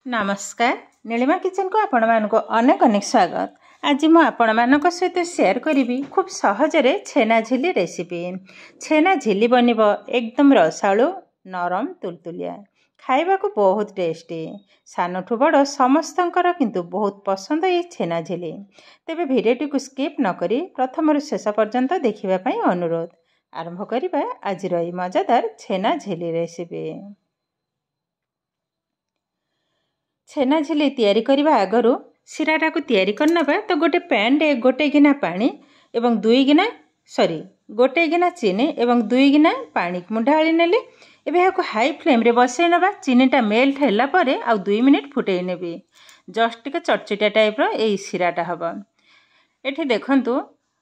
नमस्कार नीलिमा किचन को आपण मानको अनेक अनेक स्वागत। आज मु आपण मानक सहित शेयर करी खूब सहजरे छेना झिल्ली रेसिपी। छेना झिल्ली बनिबो एकदम रसाळु नरम तुलतुलिया, खाइबा को बहुत टेस्टी। सानठु बड़ समस्तंकर किंतु बहुत पसंद ये छेना झिल्ली। तेबे भिडियोटी को स्किप न करी प्रथम शेष पर्यंत देखिबा पई अनुरोध। आरंभ करिबा आज रही मजादार छेना झिल्ली रेसिपी। छेना झिल्ली तैयारी करने आगु सिराटा को तैयारी करनबा तो गोटे पैन रे गोटे गिना पानी एवं गोटे गिना चीनी एवं 2 गिना पानी ढाली नेली। एबे याको हाई फ्लेम रे बसई नबा। चीनीटा मेल्ट हैला परे आ 2 मिनिट फुटई नेबी। जस्ट टिके चटचटिया टाइप रो ए सिराटा हबो। एठी देखंतु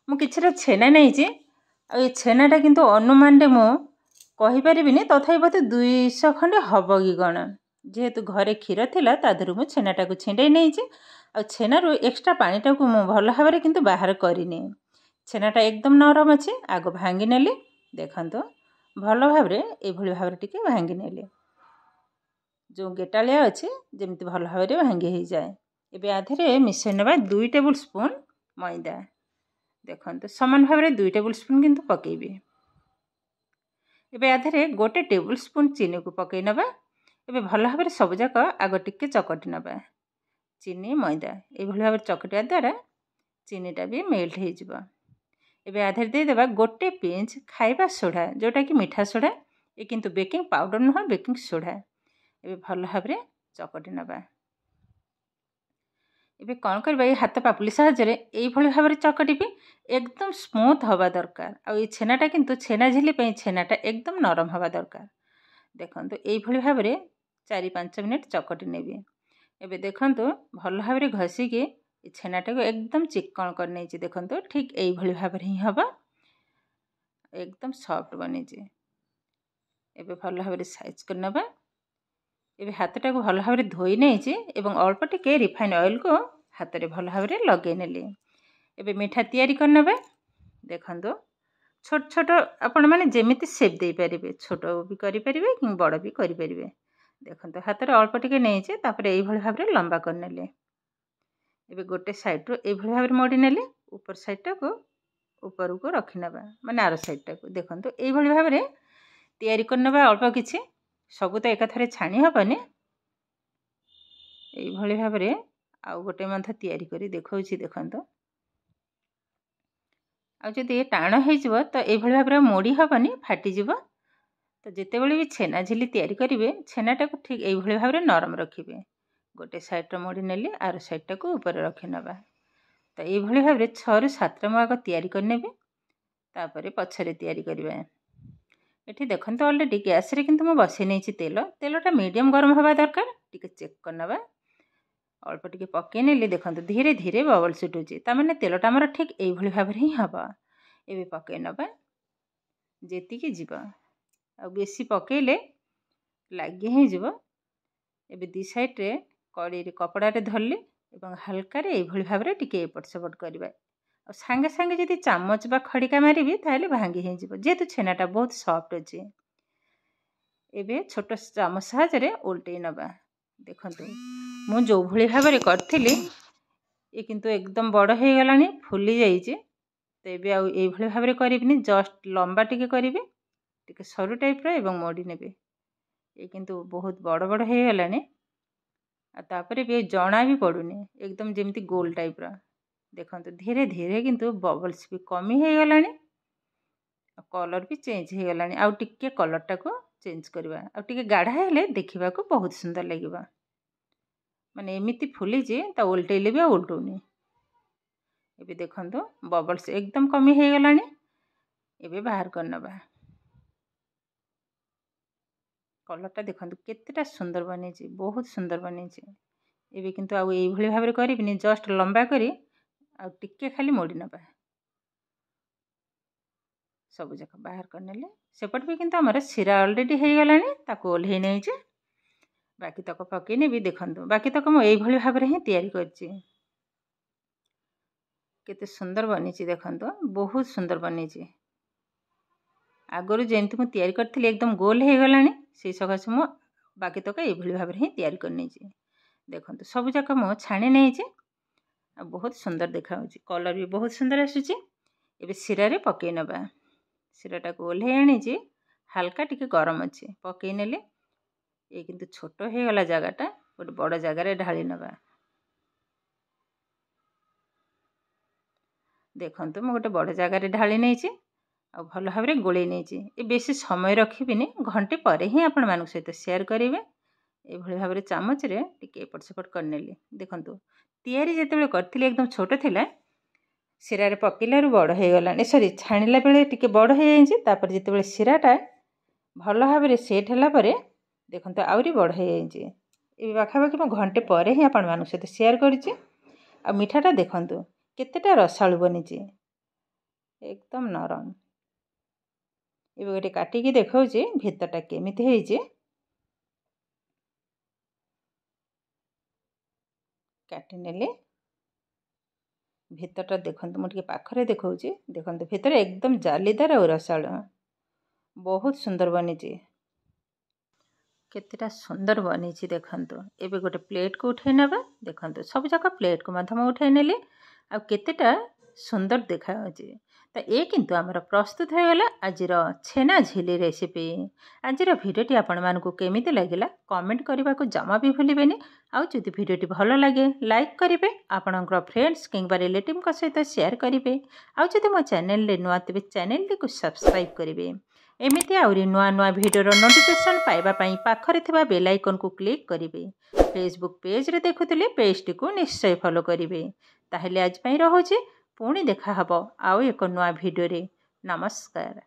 मु किछरा छेना नै छी। आ ए छेनाटा किंतु अनुमान रे मु कहि परिबिनी, तथापि बोते 200 खंडे हबो कि गण। जेहेतु घरे क्षीर थिला तादरु मु छेनाटा को छिंडे नै छी। आ छेनारु एक्स्ट्रा पानीटा को मु भल भाबरे किंतु बाहर करिनी। छेनाटा एकदम नरम अछि। आगो भांगी नेली। देखंतु भल भाबरे ए भली भाबरे टिके भांगी नेली। जो गेटालिया अछि जेमति भल भाबरे भांगी हे जाय। एबे आधरे मिसै नबा 2 टेबल स्पून मैदा। देखंतु समान भाबरे 2 टेबल स्पून किंतु पकेबी। एबे आधरे गोटे टेबल स्पून चीनी को पकै नबा। एबे भल भाबरे सब जाक आगो टिके चकटी नबा। चीनी मैदा ए भली भाबरे चकटिया द्वारा चीनीटा भी मेल्ट हे जिवो। एबे आधरे दे देबा गोटे पिंच खाइबा सोडा, जोटा कि मीठा सोडा। ए किंतु बेकिंग पाउडर न बेकिंग सोडा। एबे भल भाबरे चकटी नबा। एबे कोन करबा ए हाथ पापुली साहायरे ए भली भाबरे चकटिबी। एकदम स्मूथ हवा दरकार। आ ए छेनाटा किंतु छेना झिल्ली पई छेनाटा एकदम नरम हवा दरकार। देखंतु ए भली भाबरे 4-5 मिनिट चकटी नेबी। एबे देखंतु भल भाबरे घसी के ए छेनाटा को एकदम चिक्कण कर नै छी। देखंतु ठीक ए भली भाबरे ही हबा। एकदम सॉफ्ट बनी छी। एबे भल भाबरे साइज कर नबा। एबे हाथटा को भल भाबरे धोई नै छी एवं अल्प टिके रिफाइन ऑयल को हाथ रे भल भाबरे लगे नेली। एबे मीठा तैयारी कर नबा। देखंतु छोट छोट आपण माने जेमिति शेप दे परिबे, छोट भी करि परिबे कि बड़ भी करि परिबे। देखंतु हाथ रे अल्प टिके नै छी, तापरे एई भली भाबरे लंबा कर नेले। एबे गोटे साइड रो एई भली भाबरे मोड़ी नेले। ऊपर साइडटा को ऊपर को रखि नबा, माने आरो साइडटा को। देखंतु एई भली भाबरे तैयारी कर नबा। अल्प किछि सब तो एका थरे छाणी हबनी। एई भली भाबरे आ गोटे मंथ तैयारी करी देखौछि। देखंतु आ जदि ए टाण हे जिवो तो एई भली भाबरे मोड़ी हबनी, फाटी जिवो। तो जितेबेले भी छेना झिल्ली तैयारी करिवे, छेनाटा को ठीक एई भली भाबरे नरम रखिबे। गोटे साइड रो मोड़ी नेली, आरो साइडटा को ऊपर रखि नबा। तो एई भली भाबरे 6 ରୁ 7 टा आग तैयारी करनेबे। तापरे पछरे तैयारी करिवे। एठी देखंतु ऑलरेडी गैस रे किंतु म बसै नै छी तेल। तेलटा मीडियम गरम हवा दरकार। टिके चेक कर नबा। अल्प टिके पकै नेली। देखंतु धीरे धीरे बबल्स उठुची। ता माने तेलटा हमर ठीक एई भली भाबरे ही हबा। एबे पकै नबा जेति के जिवो। आ बेसी पकेले लागी हे जिवो। एबे दी साइड रे कड़ी रे कपड़ा रे धरली एवं हल्का रे एई भली भाबरे टिके एपट सेपट करबा। आ संगे संगे जदि चामच बा खड़िका मारिबी ताले भांगी हे जिवो, जेतु छेनाटा बहुत सॉफ्ट अछि। एबे छोट चामच साहायरे उल्टै नबा। देखंतु मु जो भली भाबरे करथिली ए किंतु एकदम बड़ हे गलानी, फुली जाई छी। तो एबे आ एई भली भाबरे करिबिनी, जस्ट लंबा टिके करिबी। टिके सरू टाइप रो एवं मोड़ी नेबे। ए किंतु बहुत बड़ बड़ हे गलानी। आ तापरे भी जणा भी पडुनी, एकदम जेमति गोल टाइप रो। देखंतु धीरे धीरे किंतु बबल्स भी कमी हे गलानी। आ कलर भी चेंज हे गलानी। आ टिके कलरटा को चेंज करबा। आ टिके गाढ़ा हेले देखिबा को बहुत सुंदर लागिबा। माने एमिति फुली जे ता उल्टेले भी उल्टोनी। एबे देखंतु बबल्स एकदम कमी हे गलानी। एबे बाहर कर नबा। कलरटा देखंतु केतेटा सुंदर बनी छी, बहुत सुंदर बनी छी। एबे किंतु आ एई भली भाबरे करिबिनी, जस्ट लंबा करी आ टिके खाली मोड़ी नबा। सब जक बाहर कर नेले। सेपट भी किंतु हमर सिरा ऑलरेडी हे गलानी, ताको ओल्हे नै छी। बाकी तक पकै नेबी। देखंतु बाकी तक म एई भली भाबरे ही तैयारी करची। केते सुंदर बनी छी। देखंतु बहुत सुंदर बनी छी। आगरु जेमति मु तैयारी करथिली एकदम गोल हे गलानी। से सकासे मु बाकी तक एई भली भाबरे ही तैयारी करनै छी। देखो सबूक मु छाणी नहीं बहुत सुंदर देखा कलर भी बहुत सुंदर आसूची। एबे सिरा रे पकई नबा सिराटा को ओल्हे आनी हाल्का टिके गरम अच्छे पकई नेले ये किंतु छोट हो गला जगटा गोटे बड़ जगार ढाली नबा। देखो मु गोटे बड़ जगार ढाली नहीं आ भल भाव में गोले नहीं बेसी समय रखिबिनी घंटे पर ही आपण मान सहित शेयर करेंगे। ये भाव में चामच रे टिके एपट सेपट करनेली देखु तैयारी जिते करी एकदम छोट थिला सिरा रे पकेलू बड़ हो गला सॉरी छाणिला बेले टिके बड़ हो जापर जिते सिराटा भल भाव में सेट है देखो आहरी बड़ हो जाए पाखापाखि मैं घंटे पर ही आपण मान सहित शेयर करी। आ मिठाटा देखु केतेटा रसालु बनी एकदम नरम। ये गोटे काटिकी देखा भितरटा केमिति होइजे काटी नेले भितरटा देखो मुझे पाखरे देखा देखो भितर एकदम जालीदार और रसालु बहुत सुंदर बनी केतेटा सुंदर बनी देखु। एबे गोटे प्लेट को उठे नबा देखु सब जाक प्लेट को मध्यम उठे नेले आ केतेटा सुंदर देखा तो ये किंतु आमर प्रस्तुत हो गला आज छेना झिली रेसिपी। आज भिडियोटी आपण मानकु केमिति लागिला कमेंट करने को जमा भी भूलिबेनी। आउ जदि भिडियोटी भल लगे लाइक करेंगे आपणकर फ्रेंड्स किंबा रिलेटिव सहित शेयर करेंगे। आउ जदि मो चैनल रे नुआ तेबे चैनल को सब्सक्राइब करेंगे। एमिति आउरी नुआ नुआ भिडियोर नोटिफिकेशन पाइबा पई पाखरे थिबा बेल आइकन को क्लिक करेंगे। फेसबुक पेज रे देखुथिले पेजटी को निश्चय फॉलो करेंगे। ताहले आज पई रहुछि पुणी देखा हबो आउ एक नुआ भिडियो रे। नमस्कार।